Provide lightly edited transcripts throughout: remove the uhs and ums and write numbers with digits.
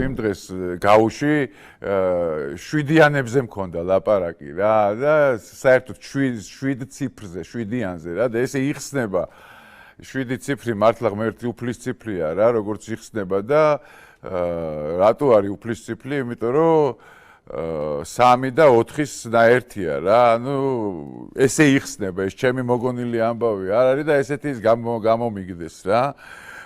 იმ დღეს გაუში შვიდიანებზე მქონდა ლაპარაკი რა და საერთოდ 7 ციფრზე, 7-იანზე რა და ესე იხსნება 7 ციფრი მართლა ღმერთი უფლის ციფრია რა, როგორც იხსნება და რატო არის უფლის ციფრი? იმიტომ რომ 3 და 4-ის ნაერთია რა. ანუ ესე იხსნება, ეს ჩემი მოგონილი ამბავი არ არის და ესეთი ის გამომიგდეს რა.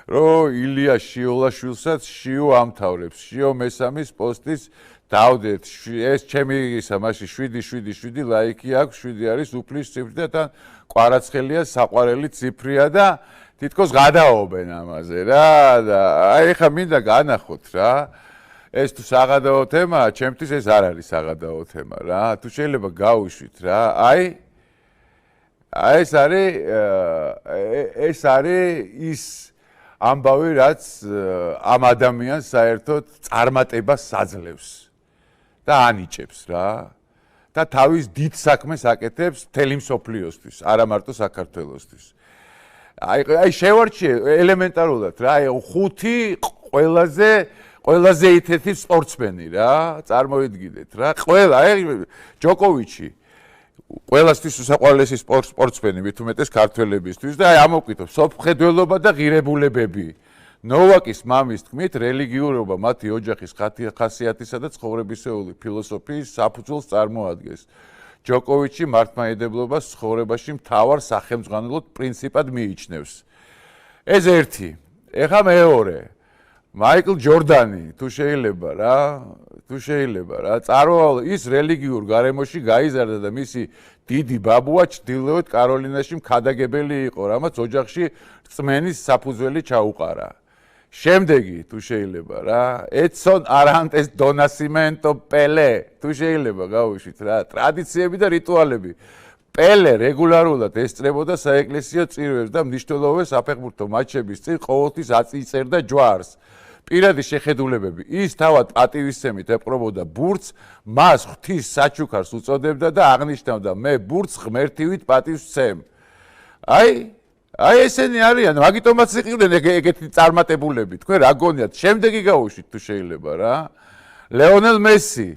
რომ ილია შიოლაშვილსაც შიო ამთავრებს, შიო მესამის პოსტის დავდეთ. ეს ჩემი ისა მასში 7 ლაიქი აქვს, 7 არის უფლის ციფრი და თან კვარაცხელია საყვარელი ციფრია და თითქოს გადაობენ ამაზე რა და აი ხა მინდა განახოთ რა. ეს თუ საღადაო თემაა, ჩემთვის ეს არ არის საღადაო თემა რა. თუ შეიძლება გავუშვით რა. ეს არის ის ამბავი, რაც ამ ადამიანს საერთოდ წარმატებას საძლევს და ანიჭებს რა. და თავის დიდ საქმეს აკეთებს მთელი მსოფლიოსთვის, არა მარტო საქართველოსთვის. აი შევარჩიე ელემენტარულად რა, აი 5 ყველაზე ითეთი სპორტსმენი რა, წარმოიდგინეთ რა. ყველა, აი ჯოკოვიჩი ყველასთვის უსაყვარლესი სპორტსმენი, მით უმეტეს ქართველებისთვის და აი ამოვკითხოთ სოფხედველობა და ღირებულებები. ნოვაკის მამის თქმით, რელიგიურობა მათი ოჯახის ხასიათისა და ცხოვრებისეული ფილოსოფიის საფუძველს წარმოადგენს. ჯოკოვიჩი მართლმადიდებლობას ცხოვრებაში მთავარ სახელმძღვანელო პრინციპად მიიჩნევს. ეს ერთი. ეხლა მეორე. მაიკლ ჯორდანი, თუ შეიძლება რა, ის რელიგიურ გარემოში გაიზარდა და მისი დიდი ბაბუა ჩრდილოეთ კაროლინაში მქადაგებელი იყო, რამაც ოჯახში რწმენის საფუძველი ჩაუყარა. შემდეგი, თუ შეიძლება რა, ედსონ არანტეს დო ნასიმენტო პელე, თუ შეიძლება გავუშვით რა, ტრადიციები და რიტუალები. პელე რეგულარულად ესწრებოდა საეკლესიო წირვებს და მნიშვნელოვან საფეხბურთო მატჩების წინ ყოველთვის აწიწერდა ჯვარს. პირადი შეხედულებები. ის თავად პატივისცემით ეპყრობოდა ბურთს, მას ღვთის საჩუქარს უწოდებდა და აღნიშნავდა მე ბურთს ღმერთივით პატივს ვცემ. აი ესენი არიან, მაგიტომაც იყიდნენ ეგეთი წარმატებულები. თქვენ რა გონიათ? შემდეგი გავუშვით თუ შეიძლება რა. ლეონელ მესი.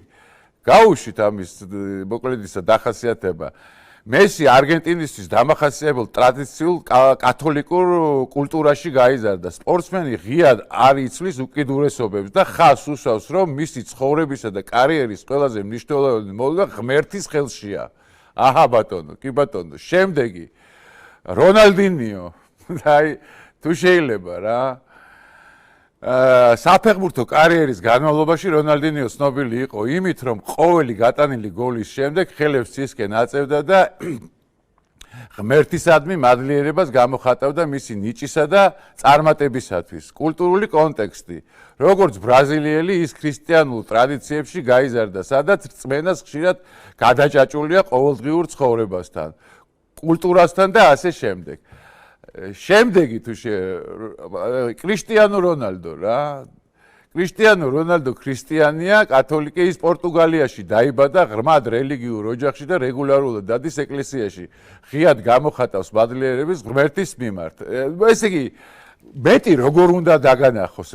გავუშვით ამის მოკლედისა დახასიათება. მესი არგენტინისთვის დამახასიათებელ ტრადიციულ კათოლიკურ კულტურაში გაიზარდა. სპორტსმენი ღიად არ იცვლის უკიდურესობებს და ხაზს უსვავს, რომ მისი ცხოვრებისა და კარიერის ყველაზე მნიშვნელოვანი მოლოდინი ღმერთის ხელშია. აჰა ბატონო, კი ბატონო. შემდეგი რონალდინიო. აი თუ შეიძლება რა. საფეხბურთო კარიერის განმავლობაში რონალდინიო ცნობილი იყო იმით, რომ ყოველი გატანილი გოლის შემდეგ ხელებს ცისკენ აწევდა და ღმერთისადმი მადლიერებას გამოხატავდა მისი ნიჭისა და წარმატებისათვის. კულტურული კონტექსტი. როგორც ბრაზილიელი, ის ქრისტიანულ ტრადიციებში გაიზარდა, სადაც რწმენას ხშირად გადაჭაჭულია ყოველდღიურ ცხოვრებასთან, კულტურასთან და ასე შემდეგ. შემდეგი თუ კრისტიანო რონალდო რა. კრისტიანო რონალდო ქრისტიანია, კათოლიკე, ის პორტუგალიაში დაიბადა ღრმად რელიგიურ ოჯახში და რეგულარულად დადის ეკლესიაში. ღიად გამოხატავს მადლიერების ღმერთის მიმართ. ესე იგი, მეტი როგორ უნდა დაგანახოს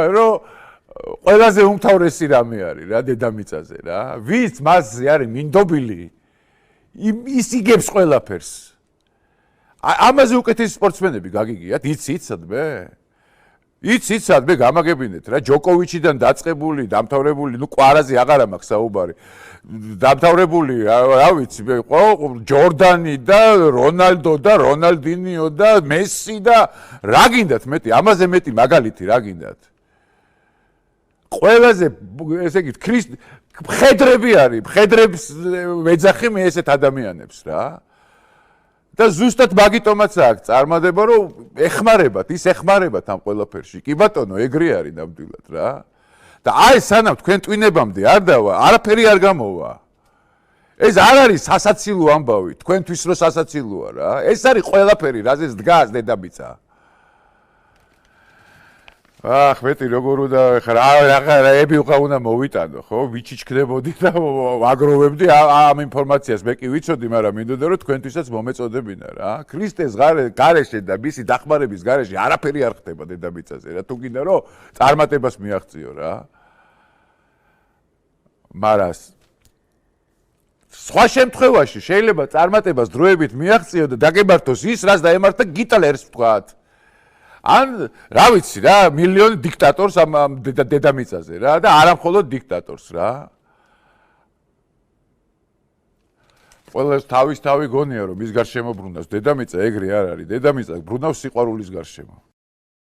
რომ ყველაზე უმთავრესი რამე არის რა დედამიწაზე რა. ვინც მასზე არის მინდობილი, ის იგებს ყველაფერს. ამაზე უკეთესი სპორტსმენები გაგიგიათ, იცით სადმე გამაგებინეთ რა, ჯოკოვიჩიდან დაწყებული, დამთავრებული, კვარაზე აღარა მაქვს საუბარი. დამთავრებული, რა ვიცი, ჯორდანი და რონალდო და რონალდინიო და მესი და რა გინდათ მეტი, ამაზე მეტი მაგალითი რა გინდათ. ყველაზე ესე იგი მხედრები არის, მხედრებს მეძახი მე ესეთ ადამიანებს რა. და ზუსტად მაგიტომაც აქვს წარმატება, რომ ის ეხმარებათ ამ ყველაფერში. კი ბატონო, ეგრე არის ნამდვილად რა. და აი სანამ თქვენ ტვინებამდე არ დავა, არაფერი არ გამოვა. ეს არ არის სასაცილო ამბავი, თქვენთვის რო სასაცილოა რა. ეს არის ყველაფერი, რაზეც დგას დედამიწა. მეტი როგორ უნდა რაღაცები უნდა მოვიტანო, ხო? ვიჩიჩქდებოდი და ვაგროვებდი ამ ინფორმაციას. მე კი ვიცოდი, მაგრამ მინდოდა რომ თქვენთვისაც მომეწოდებინა რა. ქრისტეს გარეშე და მისი დახმარების გარეშე არაფერი არ ხდება დედამიწაზე რა. თუ გინდა რომ წარმატებას მიაღწიო რა. მაგრამ სხვა შემთხვევაში შეიძლება წარმატებას დროებით მიაღწიო და დაგემართოს ის, რაც დაემართა გიტლერს ვთქვათ. ან რა ვიცი რა, მილიონი დიქტატორს ამ დედამიწაზე რა და არა მხოლოდ დიქტატორს რა. ყველას თავის თავი გონია რომ ის გარშემო ბრუნავს. დედამიწა ეგრე არ არის. დედამიწა ბრუნავს სიყვარულის გარშემო.